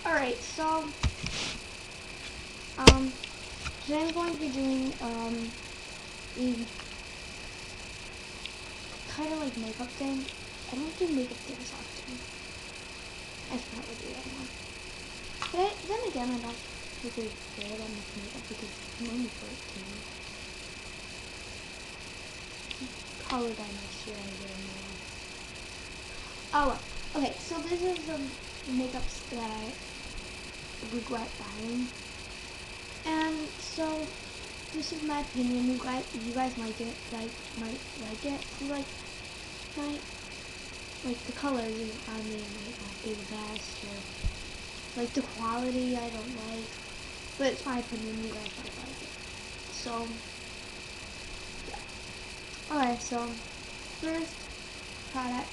Alright, so today I'm going to be doing a kind of like makeup thing. I don't do makeup things often. I should probably do that more. But then again, I'm not really good at makeup because I'm only 14. Color dye next year, I really know. Oh well. Okay, so this is makeups that I regret buying. And so this is my opinion. You guys like it, might like it. You might like the colors on me might not be the best, or like the quality I don't like. But it's my opinion. You guys might like it. So yeah. Alright, so first product.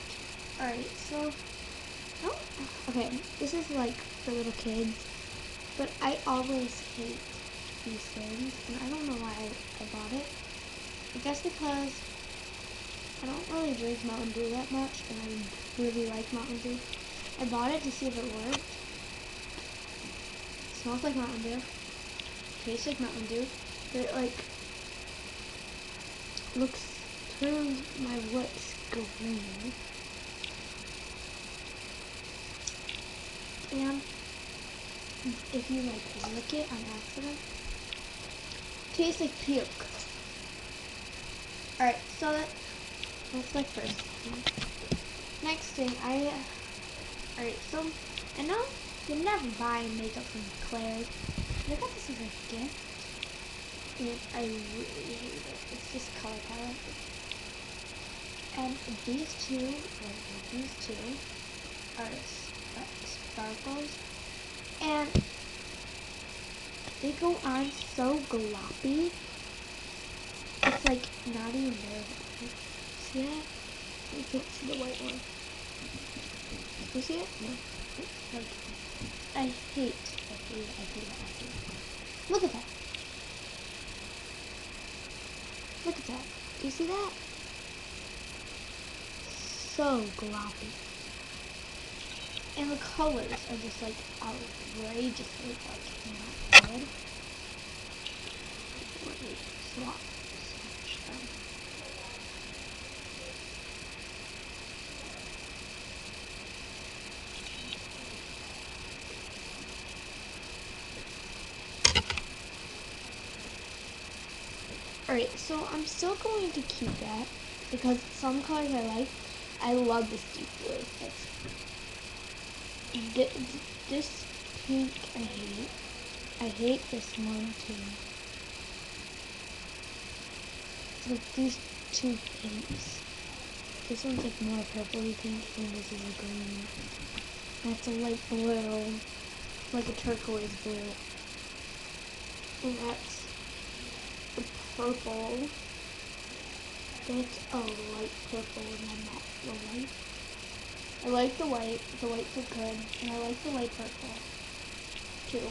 Alright, so okay, this is like for little kids, but I always hate these things, and I don't know why I bought it. I guess because I don't really drink Mountain Dew that much, and I really like Mountain Dew. I bought it to see if it worked. It smells like Mountain Dew. Tastes like Mountain Dew. But it like turns my lips green. And if you like lick it on accident, it tastes like puke. Alright, so that's my first thing. Next thing, alright, so I know you never buy makeup from Claire's. I got this as a gift, and I really hate it. It's this color palette. And these two are sparkles, and they go on so gloppy. It's like not even there. See that? You can't see the white one. You see it? No. Like, I hate it. Look at that. Look at that. Do you see that? So gloppy. And the colors are just like outrageously like not good. Let me swatch them. Alright, so I'm still going to keep that because some colors I like. I love this deep blue. This pink I hate. I hate this one too. It's like these two pinks. This one's like more purpley pink, and this is a green. That's a light blue, like a turquoise blue. And that's the purple. That's a light purple, and then that's the white. I like the white. The whites are good, and I like the light purple too.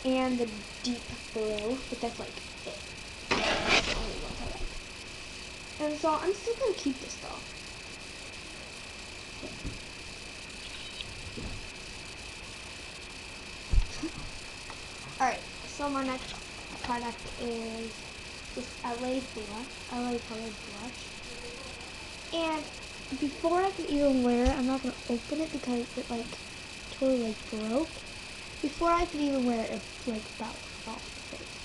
And the deep blue, but that's like it. That's the only ones I like. And so I'm still gonna keep this though. Alright, so my next product is this LA colored blush. And before I can even wear it, I'm not gonna open it because it like totally like broke. Before I could even wear it, it's like about to fall off the face.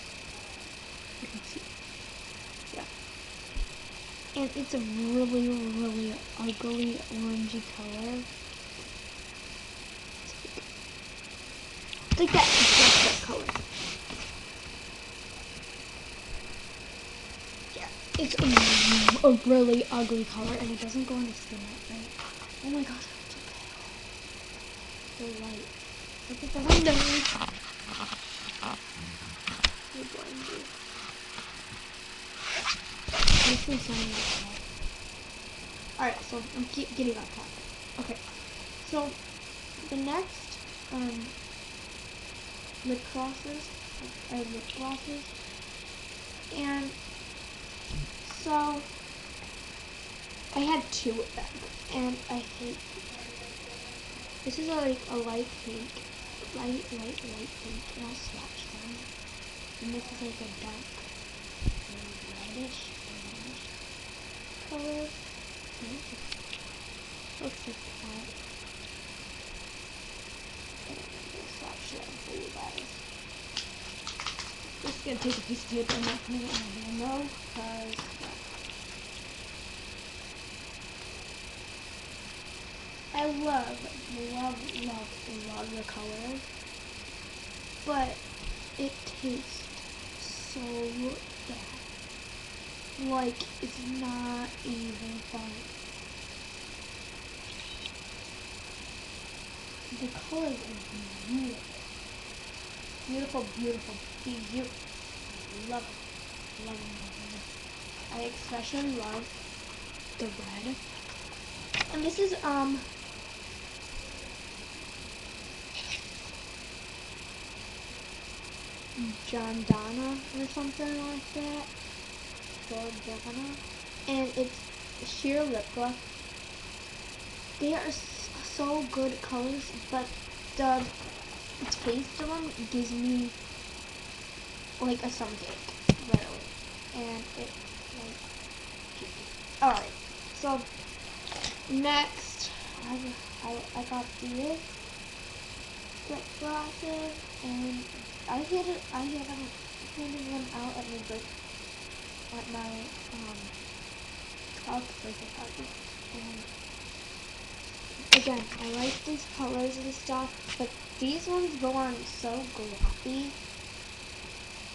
You can see. Yeah. And it's a really, really ugly orangey color. It's like that color. Yeah. It's a really ugly color, and it doesn't go on the skin that right. Oh my gosh, I'm too pale. So light. Look at the window. This is something. Alright, so I'm getting off topic. Okay, so the next lip glosses, and so I had two of them, and I hate them. This is like a light pink. Light pink. And I'll swatch them. And this is like a dark reddish color. And it just looks like that. And I'll swatch them for you guys. Just gonna take a piece of paper and not putting it in my hand though, because I love the color, but it tastes so bad. Like, it's not even funny. The color is beautiful. Beautiful. Love it. I especially love the red. And this is Jordana or something like that. Jordana. And it's sheer lip gloss. They are so good colors, but the taste of them gives me like a stomach literally. And it like, alright, so next I got these lip glosses, and I handed them out at my birthday party. And again, I like these colors and stuff, but these ones go on so glossy,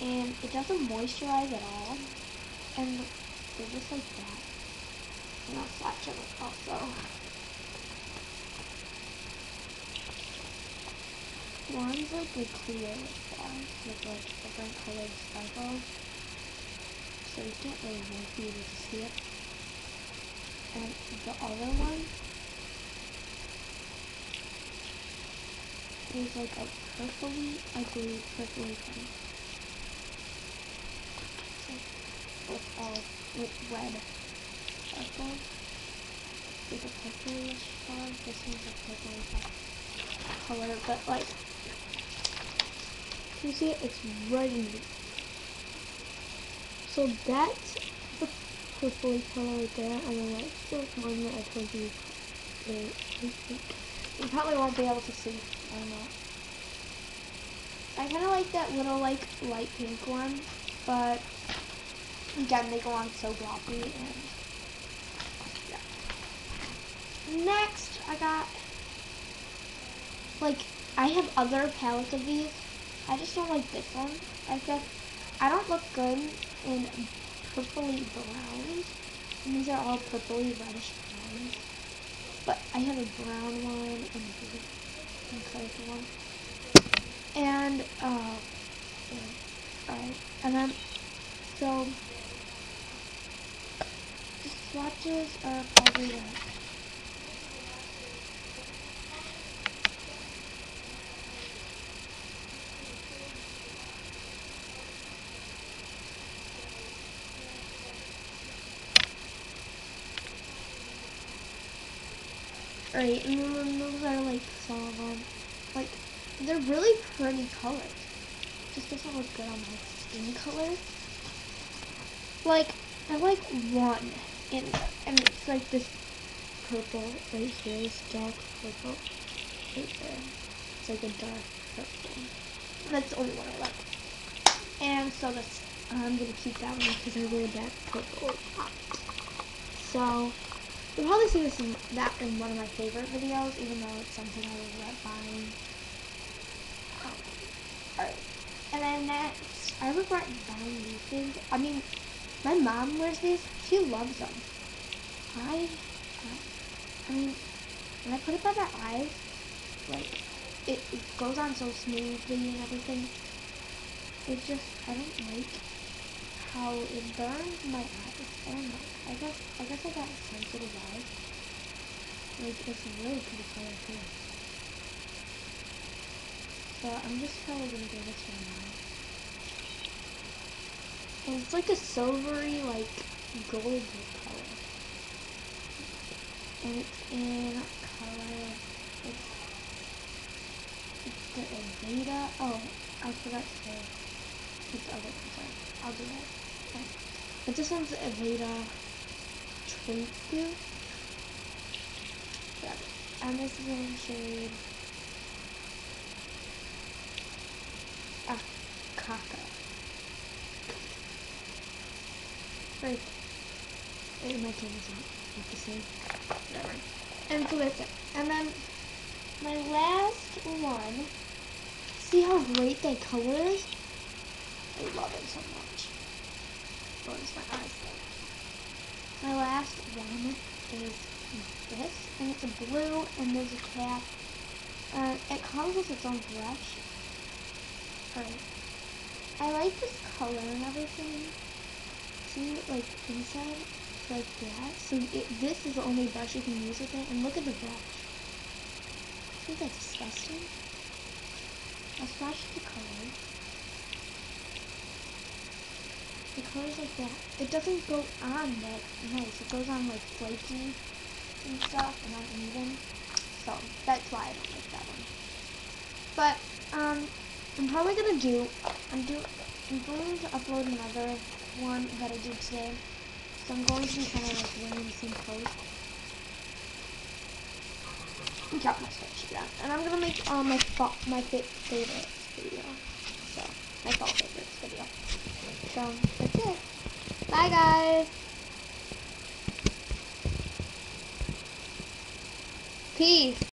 and it doesn't moisturize at all, and they're just like that. And I'll swatch them also. One's like a clear lip gloss with like different colored sparkles, so you can't really be able to see it. And the other one is like a purpley thing. With red sparkles. With a purplish color. This one's a purplish color, but like, can you see it? It's red and blue. So that's the purpley color right there, and then like the one that I told you. You probably won't be able to see. I don't know. I kind of like that little like light pink one, but again, they go on so glossy. And yeah. Next, I got like, I have other palettes of these. I just don't like this one. I guess I don't look good in purpley browns. And these are all purpley reddish browns. But I have a brown one and a blue and colorful one. And alright. And then so the swatches are probably like alright, and then those are like some of them. Like, they're really pretty colors. Just doesn't look good on my skin color. Like, I like one in there, and it's like this purple right here, this dark purple right there. It's like a dark purple. That's the only one I like. And so that's, I'm gonna keep that one because I wear that purple top. So you'll probably see this in one of my favorite videos, even though it's something I regret buying. Alright. And then next, I regret buying these things. I mean, my mom wears these. She loves them. I mean, when I put it by my eyes, like, it goes on so smoothly and everything. It's just, I don't like how it burns my eyes. I don't know. I guess I got sensitive eyes. Like, it's a really pretty color too. So I'm just probably gonna give this one now. And it's like a silvery, like, gold color. And it's in color, the Aveda. Oh, I forgot to say it's the other one. Sorry, I'll do that. Okay. But this one's the Aveda Triku. And this is in shade Akaka. Right. My camera's not the same. Whatever. And so that's it. And then my last one. See how great that color is? I love it so much. Burns my eyes. My last one is this, and it's a blue, and there's a cap. It comes with its own brush. Alright. I like this color and everything. See, like, inside, like that. So this is the only brush you can use with it, and look at the brush. Isn't that disgusting? I'll swatch the color. The color's like that. It doesn't go on that nice. It goes on like flaky and stuff and uneven. So that's why I don't like that one. But I'm probably gonna do I'm going to upload another one that I did today. So I'm going to be kind of like wearing the same clothes. Got my sweatshirt on. And I'm gonna make my favorites video. So my fall favorites video. So that's it. Bye guys. Peace.